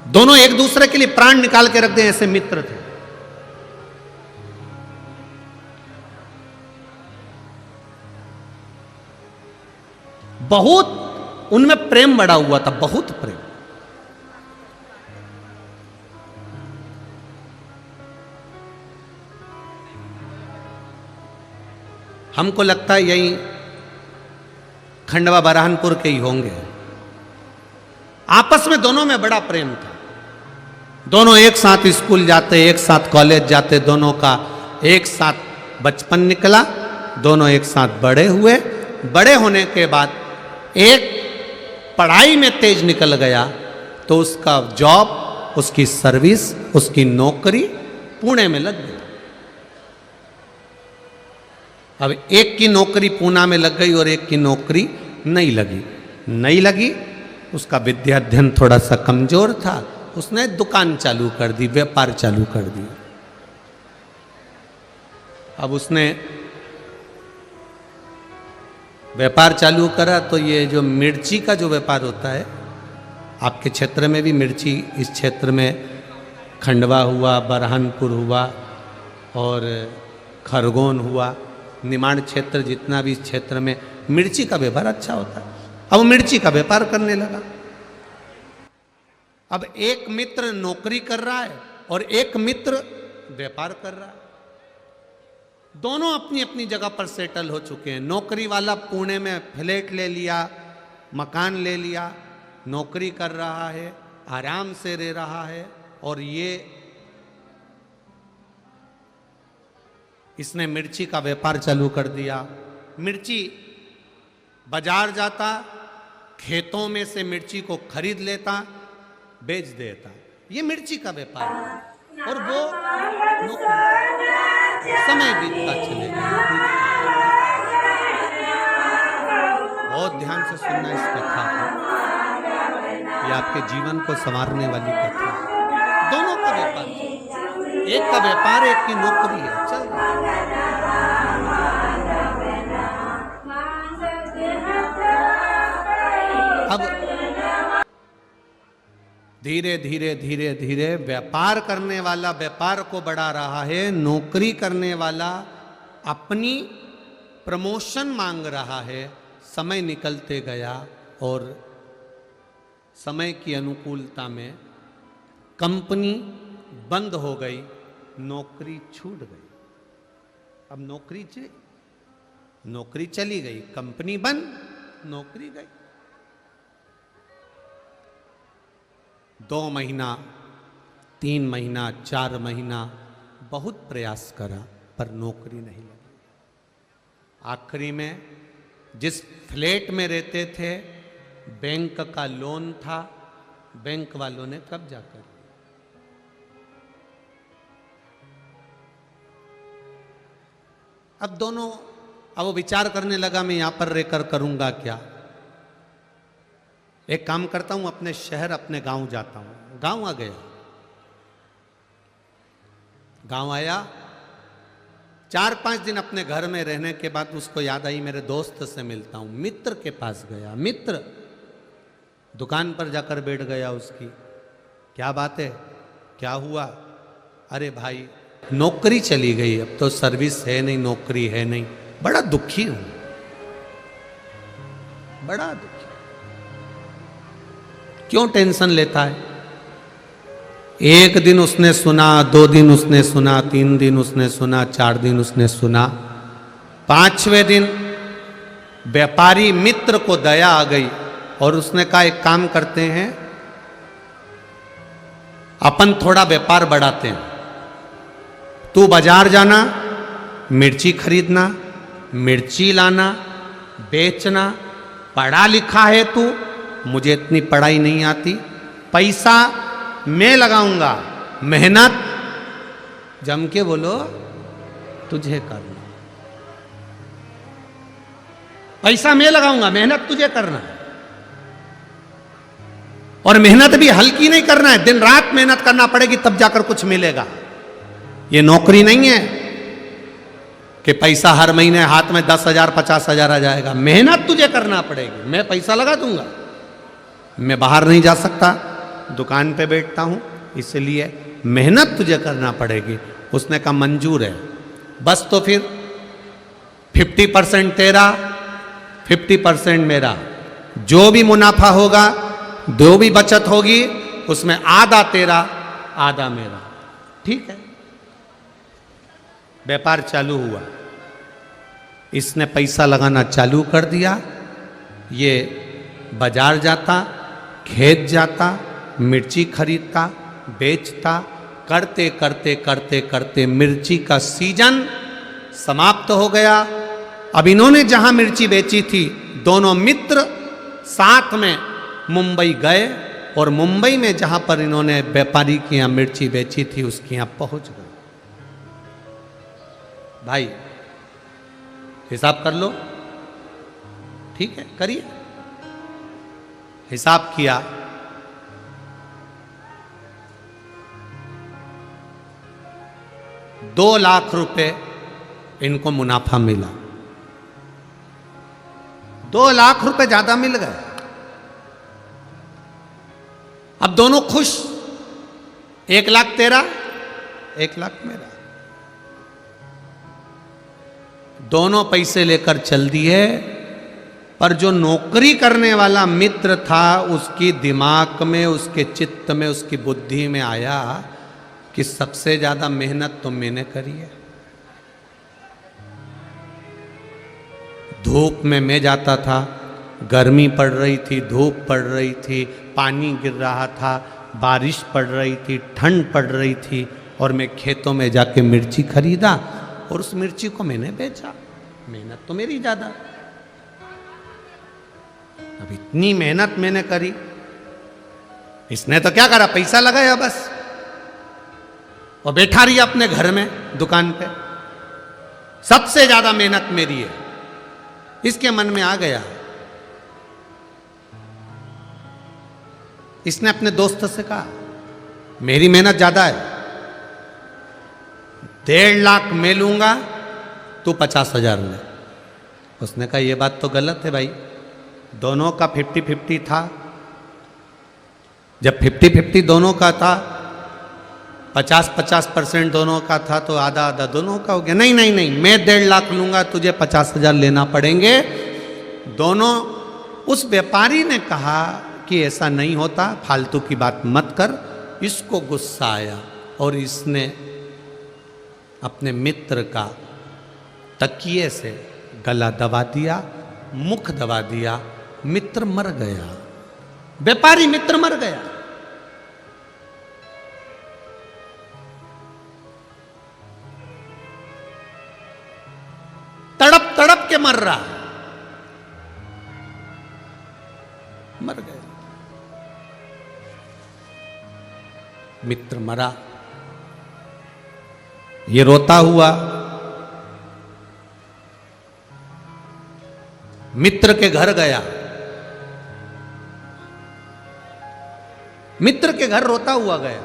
दोनों एक दूसरे के लिए प्राण निकाल के रख दे, ऐसे मित्र थे। बहुत उनमें प्रेम बड़ा हुआ था, बहुत प्रेम। हमको लगता है यही खंडवा बरहानपुर के ही होंगे। आपस में दोनों में बड़ा प्रेम था। दोनों एक साथ स्कूल जाते, एक साथ कॉलेज जाते, दोनों का एक साथ बचपन निकला, दोनों एक साथ बड़े हुए। बड़े होने के बाद एक पढ़ाई में तेज निकल गया तो उसका जॉब, उसकी सर्विस, उसकी नौकरी पुणे में लग गई। अब एक की नौकरी पूना में लग गई और एक की नौकरी नहीं लगी। उसका विद्या अध्ययन थोड़ा सा कमजोर था, उसने दुकान चालू कर दी, व्यापार चालू कर दी। अब उसने व्यापार चालू करा तो ये जो मिर्ची का जो व्यापार होता है, आपके क्षेत्र में भी मिर्ची, इस क्षेत्र में खंडवा हुआ, बरहानपुर हुआ और खरगोन हुआ, निमाड़ क्षेत्र, जितना भी इस क्षेत्र में मिर्ची का व्यापार अच्छा होता है। अब वो मिर्ची का व्यापार करने लगा। अब एक मित्र नौकरी कर रहा है और एक मित्र व्यापार कर रहा है। दोनों अपनी अपनी जगह पर सेटल हो चुके हैं। नौकरी वाला पुणे में फ्लैट ले लिया, मकान ले लिया, नौकरी कर रहा है, आराम से रह रहा है। और इसने मिर्ची का व्यापार चालू कर दिया। मिर्ची बाजार जाता, खेतों में से मिर्ची को खरीद लेता, बेच देता। ये मिर्ची का व्यापार है। और वो समय बीतता चले गया। बहुत ध्यान से सुनना इस कथा को, ये आपके जीवन को संवारने वाली कथा है। दोनों का व्यापार, एक का व्यापार, एक की नौकरी है, चल रहा है। अब धीरे धीरे व्यापार करने वाला व्यापार को बढ़ा रहा है, नौकरी करने वाला अपनी प्रमोशन मांग रहा है। समय निकलते गया और समय की अनुकूलता में कंपनी बंद हो गई, नौकरी छूट गई। अब नौकरी चली गई, कंपनी बंद, नौकरी गई। 2 महीना, 3 महीना, 4 महीना बहुत प्रयास करा पर नौकरी नहीं लगी। आखिरी में जिस फ्लैट में रहते थे, बैंक का लोन था, बैंक वालों ने कब्जा कर लिया। अब वो विचार करने लगा, मैं यहां पर रहकर करूंगा क्या। एक काम करता हूं, अपने शहर, अपने गांव जाता हूं। गांव आ गया। गांव आया, 4-5 दिन अपने घर में रहने के बाद उसको याद आई, मेरे दोस्त से मिलता हूं। मित्र के पास गया। मित्र दुकान पर जाकर बैठ गया उसकी। क्या बात है, क्या हुआ? अरे भाई, नौकरी चली गई, अब तो सर्विस है नहीं, नौकरी है नहीं, बड़ा दुखी हूं, बड़ा दुखी। क्यों टेंशन लेता है? एक दिन उसने सुना, 2 दिन उसने सुना, 3 दिन उसने सुना, 4 दिन उसने सुना। 5वें दिन व्यापारी मित्र को दया आ गई और उसने कहा, एक काम करते हैं, अपन थोड़ा व्यापार बढ़ाते हैं। तू बाजार जाना, मिर्ची खरीदना, मिर्ची लाना, बेचना। पढ़ा लिखा है तू, मुझे इतनी पढ़ाई नहीं आती, पैसा मैं लगाऊंगा, मेहनत जम के बोलो तुझे करना। पैसा मैं लगाऊंगा, मेहनत तुझे करना। और मेहनत भी हल्की नहीं करना है, दिन रात मेहनत करना पड़ेगी, तब जाकर कुछ मिलेगा। ये नौकरी नहीं है कि पैसा हर महीने हाथ में 10,000 50,000 आ जाएगा। मेहनत तुझे करना पड़ेगी, मैं पैसा लगा दूंगा। मैं बाहर नहीं जा सकता, दुकान पे बैठता हूँ, इसलिए मेहनत तुझे करना पड़ेगी। उसने कहा मंजूर है, बस तो फिर 50% तेरा 50% मेरा, जो भी मुनाफा होगा, जो भी बचत होगी, उसमें आधा तेरा आधा मेरा। ठीक है, व्यापार चालू हुआ। इसने पैसा लगाना चालू कर दिया। ये बाजार जाता, खेत जाता, मिर्ची खरीदता, बेचता, करते करते करते करते मिर्ची का सीजन समाप्त हो गया। अब इन्होंने जहां मिर्ची बेची थी, दोनों मित्र साथ में मुंबई गए और मुंबई में जहां पर इन्होंने व्यापारी की यहां मिर्ची बेची थी, उसके यहां पहुंच गए। भाई हिसाब कर लो, ठीक है, करिए। हिसाब किया, ₹2,00,000 इनको मुनाफा मिला। ₹2,00,000 ज्यादा मिल गए। अब दोनों खुश, 1,00,000 तेरा, 1,00,000 मेरा। दोनों पैसे लेकर चल दिए, पर जो नौकरी करने वाला मित्र था, उसकी दिमाग में, उसके चित्त में, उसकी बुद्धि में आया कि सबसे ज्यादा मेहनत तो मैंने करी है। धूप में मैं जाता था, गर्मी पड़ रही थी, धूप पड़ रही थी, पानी गिर रहा था, बारिश पड़ रही थी, ठंड पड़ रही थी, और मैं खेतों में जाके मिर्ची खरीदा और उस मिर्ची को मैंने बेचा। मेहनत तो मेरी ज्यादा। अब इतनी मेहनत मैंने करी, इसने तो क्या करा, पैसा लगाया बस, और बैठा रही अपने घर में दुकान पे। सबसे ज्यादा मेहनत मेरी है, इसके मन में आ गया। इसने अपने दोस्त से कहा, मेरी मेहनत ज्यादा है, 1,50,000 मैं लूंगा, तू 50,000 ले। उसने कहा यह बात तो गलत है भाई, दोनों का 50-50 था। जब 50-50 दोनों का था, 50-50% दोनों का था, तो आधा आधा दोनों का हो गया। नहीं नहीं नहीं, मैं 1,50,000 लूंगा, तुझे 50,000 लेना पड़ेंगे दोनों। उस व्यापारी ने कहा कि ऐसा नहीं होता, फालतू की बात मत कर। इसको गुस्सा आया और इसने अपने मित्र का तकिए से गला दबा दिया, मुख दबा दिया। मित्र मर गया, व्यापारी मित्र मर गया। तड़प तड़प के मर रहा, मर गया। मित्र मरा, ये रोता हुआ मित्र के घर गया। मित्र के घर रोता हुआ गया।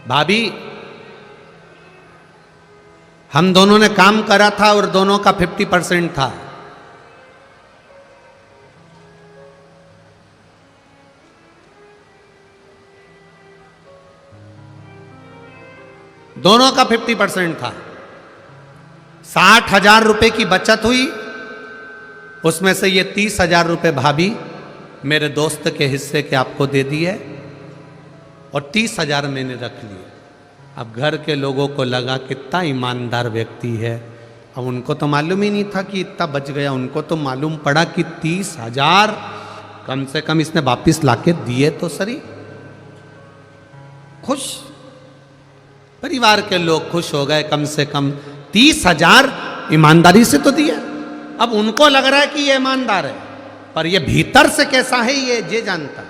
भाभी, हम दोनों ने काम करा था और दोनों का 50% था। दोनों का 50% था। 60,000 रुपए की बचत हुई, उसमें से ये 30,000 रुपए भाभी मेरे दोस्त के हिस्से के आपको दे दिए और 30,000 मैंने रख लिए। अब घर के लोगों को लगा कितना ईमानदार व्यक्ति है। अब उनको तो मालूम ही नहीं था कि इतना बच गया। उनको तो मालूम पड़ा कि 30,000 कम से कम इसने वापिस लाके दिए तो सही। खुश, परिवार के लोग खुश हो गए, कम से कम 30,000 ईमानदारी से तो दिया। अब उनको लग रहा है कि ये ईमानदार है, पर ये भीतर से कैसा है ये जानता है।